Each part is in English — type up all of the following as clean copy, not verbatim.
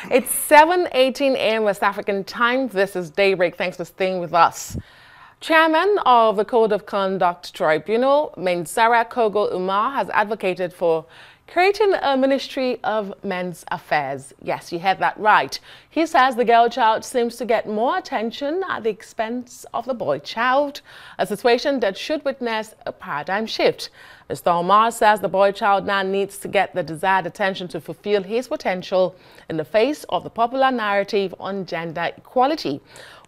It's 7:18 a.m. West African time. This is Daybreak. Thanks for staying with us. Chairman of the Code of Conduct Tribunal, Mensara Kogo Umar, has advocated for creating a Ministry of Men's Affairs. Yes, you heard that right. He says the girl child seems to get more attention at the expense of the boy child, a situation that should witness a paradigm shift. Mr. Umar says the boy child now needs to get the desired attention to fulfill his potential in the face of the popular narrative on gender equality.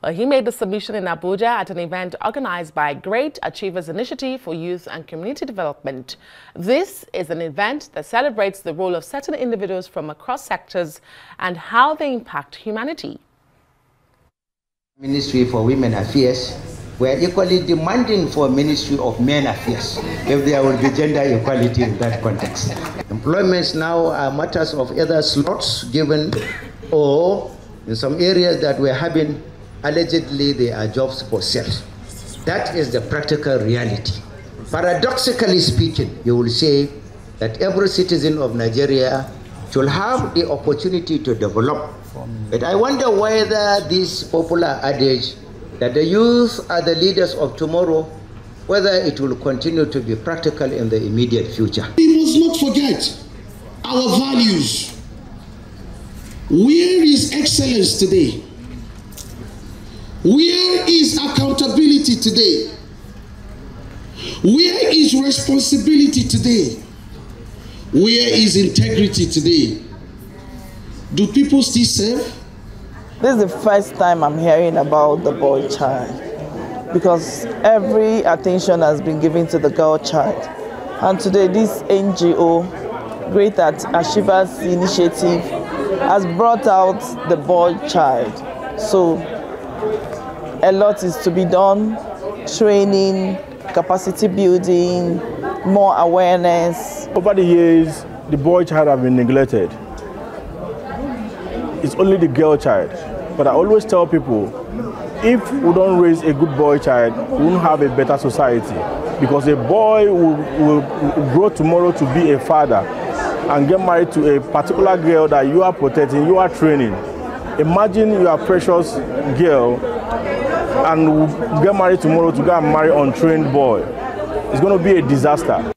Well, he made the submission in Abuja at an event organized by Great Achievers Initiative for Youth and Community Development. This is an event that celebrates the role of certain individuals from across sectors and how they impact humanity. Ministry for Women Affairs, we are equally demanding for Ministry of Men Affairs if there will be gender equality in that context. Employments now are matters of either slots given or in some areas that we're having, allegedly they are jobs for sale. That is the practical reality. Paradoxically speaking, you will say that every citizen of Nigeria should have the opportunity to develop. But I wonder whether this popular adage that the youth are the leaders of tomorrow, whether it will continue to be practical in the immediate future. We must not forget our values. Where is excellence today? Where is accountability today? Where is responsibility today? Where is integrity today? Do people still serve? This is the first time I'm hearing about the boy child, because every attention has been given to the girl child. And today this NGO, Great Achievers Initiative, has brought out the boy child. So a lot is to be done: training, capacity building, more awareness. Over the years, the boy child have been neglected. It's only the girl child. But I always tell people, if we don't raise a good boy child, we won't have a better society. Because a boy will grow tomorrow to be a father and get married to a particular girl that you are protecting, you are training. Imagine you are a precious girl and will get married tomorrow to go and marry an untrained boy. It's going to be a disaster.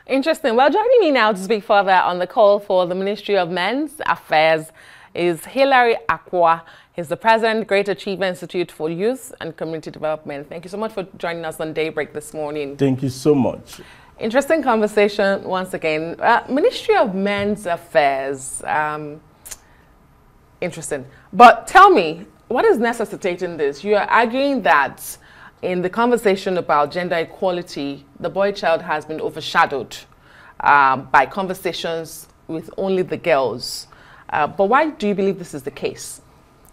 Interesting. Well, joining me now to speak further on the call for the Ministry of Men's Affairs is Hilary Akpua. He's the president, Great Achievement Institute for Youth and Community Development. Thank you so much for joining us on Daybreak this morning. Thank you so much. Interesting conversation once again. Ministry of Men's Affairs. Interesting. But tell me, what is necessitating this? You are arguing that in the conversation about gender equality, the boy child has been overshadowed by conversations with only the girls. But why do you believe this is the case?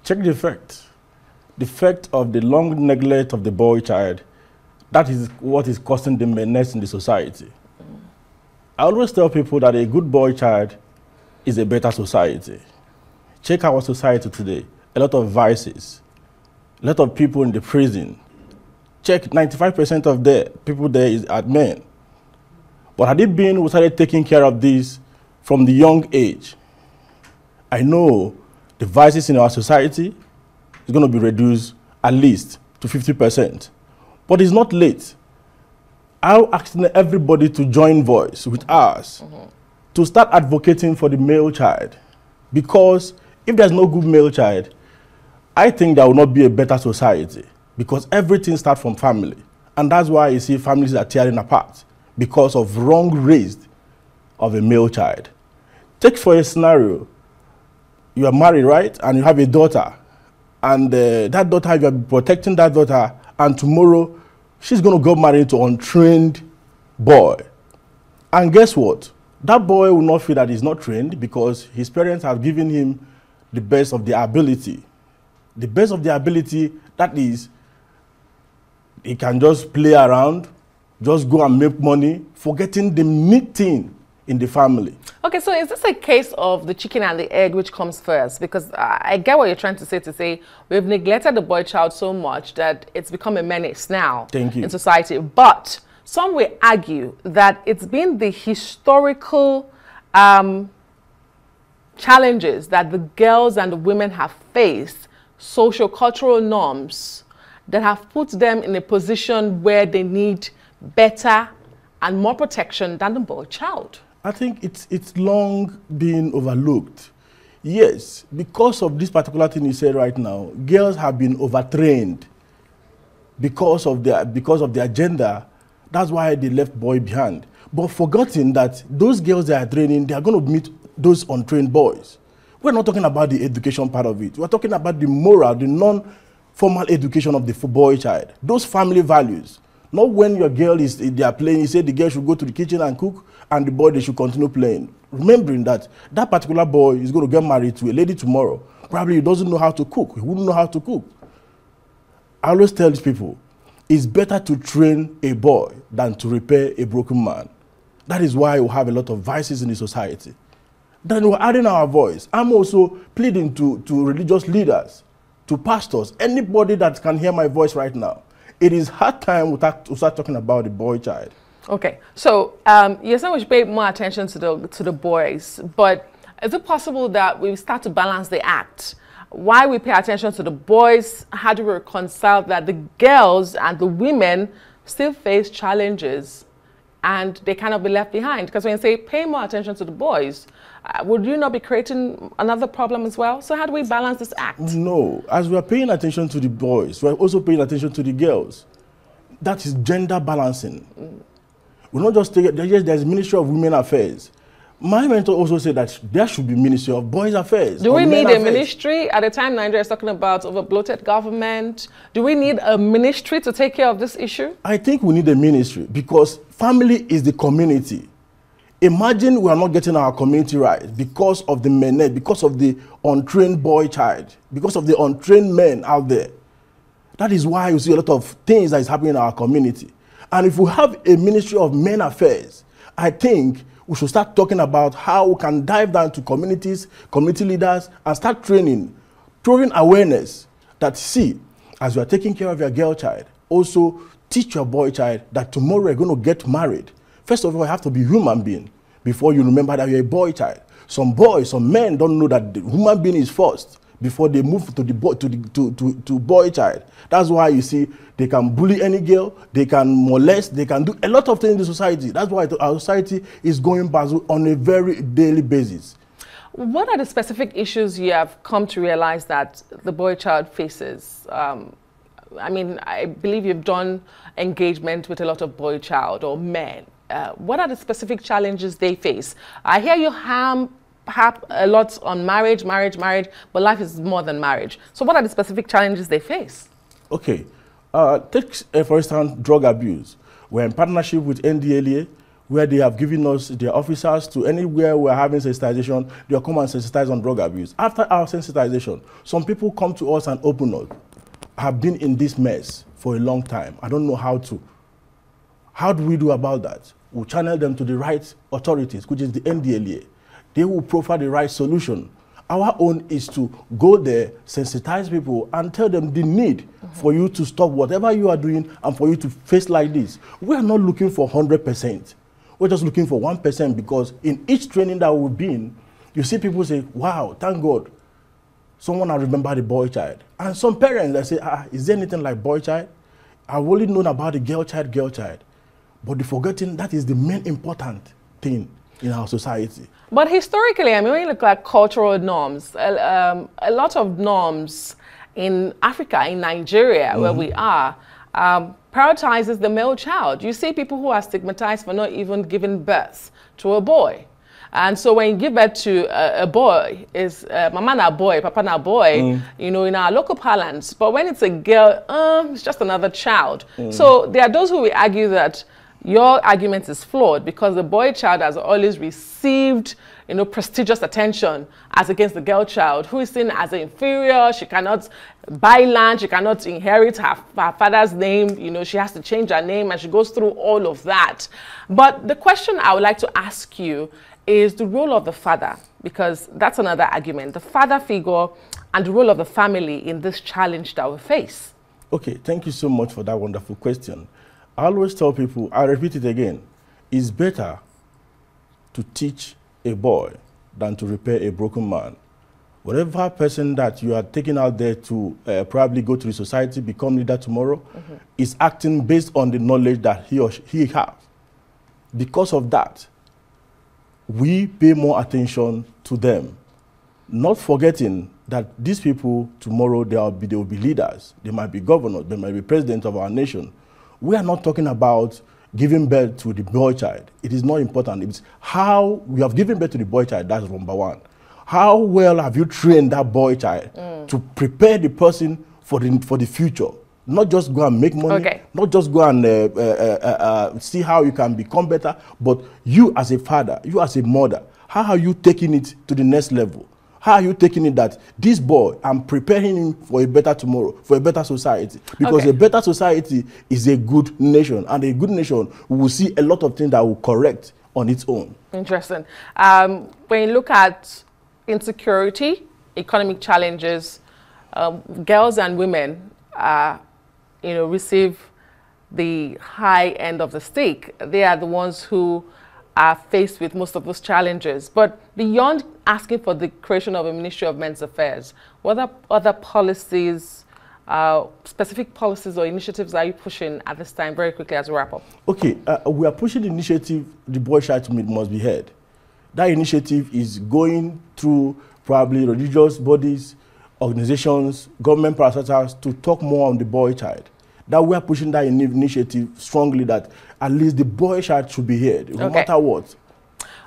Check the effect. The effect of the long neglect of the boy child, that is what is causing the menace in the society. I always tell people that a good boy child is a better society. Check our society today. A lot of vices, a lot of people in the prison. Check 95% of the people there are men. But had it been we started taking care of this from the young age, I know the vices in our society is going to be reduced at least to 50%. But it's not late. I'm asking everybody to join voice with us to start advocating for the male child. Because if there's no good male child, I think there will not be a better society. Because everything starts from family. And that's why you see families are tearing apart because of wrong raised of a male child. Take for a scenario, you are married, right? And you have a daughter. And that daughter, you are protecting that daughter. And tomorrow, she's going to go married to an untrained boy. And guess what? That boy will not feel that he's not trained because his parents have given him the best of their ability. The best of their ability, that is, he can just play around, just go and make money, forgetting the main thing in the family. Okay, so is this a case of the chicken and the egg, which comes first? Because I get what you're trying to say we've neglected the boy child so much that it's become a menace now in society. But some will argue that it's been the historical challenges that the girls and the women have faced, socio-cultural norms that have put them in a position where they need better and more protection than the boy child? I think it's long been overlooked. Yes, because of this particular thing you said right now, girls have been overtrained because of their gender. That's why they left boy behind. But forgetting that those girls they are training, they are going to meet those untrained boys. We're not talking about the education part of it. We're talking about the moral, the non-formal education of the boy child. Those family values. Not when your girl they are playing, you say the girl should go to the kitchen and cook, and the boy, they should continue playing. Remembering that that particular boy is going to get married to a lady tomorrow. Probably he doesn't know how to cook. He wouldn't know how to cook. I always tell these people, it's better to train a boy than to repair a broken man. That is why we have a lot of vices in the society. Then we're adding our voice. I'm also pleading to religious leaders, to pastors, anybody that can hear my voice right now. It is hard time to start talking about the boy child. Okay, so you're saying we should pay more attention to the boys, but is it possible that we start to balance the act? Why we pay attention to the boys, how do we reconcile that the girls and the women still face challenges and they cannot be left behind? Because when you say pay more attention to the boys, would you not be creating another problem as well? So how do we balance this act? No, as we are paying attention to the boys, we are also paying attention to the girls. That is gender balancing. We're not just taking, there's Ministry of Women Affairs. My mentor also said that there should be Ministry of Boys Affairs. Do we need a ministry? At the time Nigeria is talking about over-bloated government, do we need a ministry to take care of this issue? I think we need a ministry because family is the community. Imagine we are not getting our community right because of the men, because of the untrained boy child, because of the untrained men out there. That is why you see a lot of things that is happening in our community. And if we have a Ministry of Men Affairs, I think we should start talking about how we can dive down to communities, community leaders, and start throwing awareness that, see, as you are taking care of your girl child, also teach your boy child that tomorrow you're going to get married. First of all, you have to be a human being before you remember that you're a boy child. Some boys, some men don't know that the human being is first before they move to the boy child. That's why you see they can bully any girl, they can molest, they can do a lot of things in the society. That's why our society is going back on a very daily basis. What are the specific issues you have come to realize that the boy child faces? I mean, I believe you've done engagement with a lot of boy child or men. What are the specific challenges they face? I hear you have a lot on marriage, but life is more than marriage. So what are the specific challenges they face? Okay. Take, for instance, drug abuse. We're in partnership with NDLEA, where they have given us their officers to anywhere we're having sensitization, they'll come and sensitize on drug abuse. After our sensitization, some people come to us and open up. Have been in this mess for a long time. I don't know how to. How do we do about that? We'll channel them to the right authorities, which is the NDLEA. They will provide the right solution. Our own is to go there, sensitize people, and tell them the need for you to stop whatever you are doing and for you to face like this. We are not looking for 100%. We're just looking for 1% because in each training that we've been, you see people say, wow, thank God, someone has remembered the boy child. And some parents that say, is there anything like boy child? I've only known about the girl child. But the forgetting, that is the main important thing in our society. But historically, I mean, when you look at cultural norms, a lot of norms in Africa, in Nigeria, where we are, prioritizes the male child. You see people who are stigmatized for not even giving birth to a boy. And so when you give birth to a boy, is mama na boy, papa na boy, you know, in our local parlance. But when it's a girl, it's just another child. So there are those who will argue that your argument is flawed because the boy child has always received, you know, prestigious attention as against the girl child who is seen as inferior. She cannot buy land, she cannot inherit her father's name, you know, she has to change her name and she goes through all of that. But the question I would like to ask you is the role of the father, because that's another argument, the father figure and the role of the family in this challenge that we face. Okay, thank you so much for that wonderful question. I always tell people, I repeat it again, it's better to teach a boy than to repair a broken man. Whatever person that you are taking out there to probably go to the society, become leader tomorrow, is acting based on the knowledge that he or he has. Because of that, we pay more attention to them, not forgetting that these people tomorrow, they will be leaders. They might be governors, they might be presidents of our nation. We are not talking about giving birth to the boy child. It is not important. It's how we have given birth to the boy child, that's number one. How well have you trained that boy child to prepare the person for the future? Not just go and make money, not just go and see how you can become better, but you as a father, you as a mother, how are you taking it to the next level? How are you taking it that this boy, I'm preparing him for a better tomorrow, for a better society? Because a better society is a good nation, and a good nation will see a lot of things that will correct on its own. Interesting. When you look at insecurity, economic challenges, girls and women receive the high end of the stick. They are the ones who are faced with most of those challenges. But beyond asking for the creation of a Ministry of Men's Affairs, what other policies, specific policies or initiatives are you pushing at this time, very quickly as we wrap up? Okay, we are pushing the initiative, The Boy Child Must Be Heard. That initiative is going through probably religious bodies, organizations, government parastatals to talk more on the boy child. That we are pushing that initiative strongly, that at least the boy child should be heard, no matter what.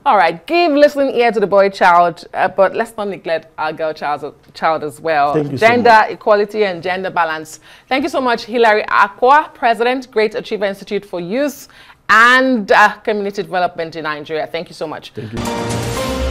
All right, give listening ear to the boy child, but let's not neglect our girl child as well. Thank you Gender so much. equality and gender balance. Thank you so much, Hilary Akpua, President, Great Achiever Institute for Youth and Community Development in Nigeria. Thank you so much. Thank you.